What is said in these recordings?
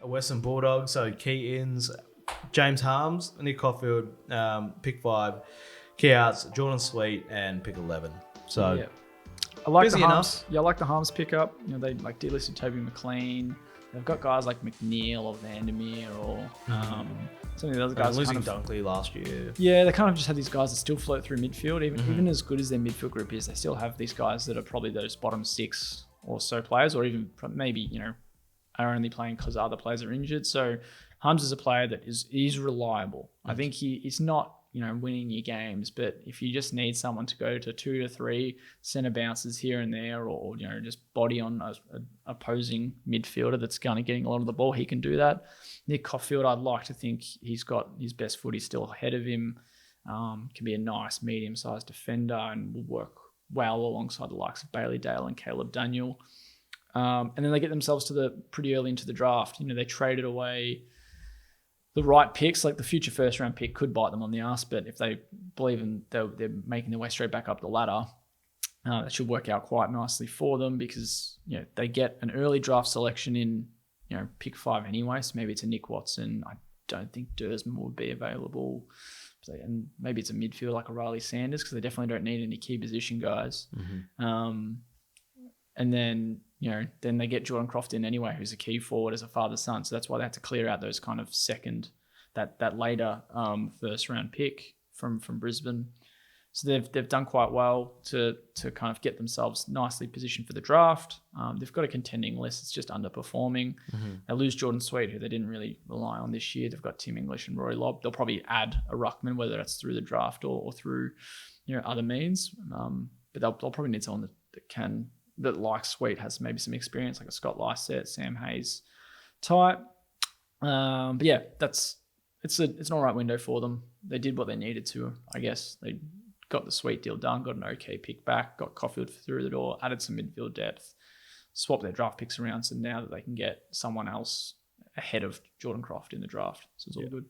Western Bulldog, so key ins, James Harms, Nick Caulfield, pick 5, key outs, Jordan Sweet, and pick 11. So yeah. I like the busy Harms. enough. Yeah, I like the Harms pickup. You know, they like delisted Toby McLean. They've got guys like McNeil or Vandermeer or some of the other guys. Losing Dunkley last year. Yeah, they kind of just have these guys that still float through midfield. Even as good as their midfield group is, they still have these guys that are probably those bottom 6 or so players, or even maybe, you know, are only playing because other players are injured. So Harms is a player that is reliable. I think he's not, you know, winning your games, but if you just need someone to go to 2 to 3 centre bounces here and there, or, you know, just body on a opposing midfielder that's kind of getting a lot of the ball, he can do that. Nick Caulfield, I'd like to think he's got his best footy still ahead of him. Can be a nice medium-sized defender and will work well alongside the likes of Bailey Dale and Caleb Daniel. And then they get themselves to pretty early into the draft. You know, they traded away the right picks, like the future first round pick could bite them on the ass, but if they believe in they're making their way straight back up the ladder, that should work out quite nicely for them, because, you know, they get an early draft selection in, you know, pick 5 anyway. So maybe it's a Nick Watson. I don't think Dersman would be available. And maybe it's a midfield like a Riley Sanders, because they definitely don't need any key position guys. And then, you know, then they get Jordan Croft in anyway, who's a key forward as a father-son. So that's why they had to clear out those kind of that later first round pick from Brisbane. So they've done quite well to kind of get themselves nicely positioned for the draft. They've got a contending list. It's just underperforming. They lose Jordan Sweet, who they didn't really rely on this year. They've got Tim English and Rory Lobb. They'll probably add a ruckman, whether that's through the draft or through, you know, other means. But they'll probably need someone that like Sweet, has maybe some experience, like a Scott Lysett, Sam Hayes type. But yeah, it's an all right window for them. They did what they needed to, I guess. They got the Sweet deal done, got an okay pick back, got Caulfield through the door, added some midfield depth, swapped their draft picks around, so now that they can get someone else ahead of Jordan Croft in the draft. So it's all good.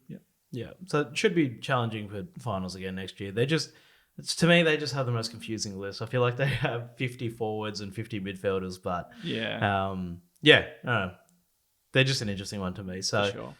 Yeah. So it should be challenging for finals again next year. To me, they just have the most confusing list. I feel like they have 50 forwards and 50 midfielders, but Yeah. I don't know. They're just an interesting one to me. So For sure.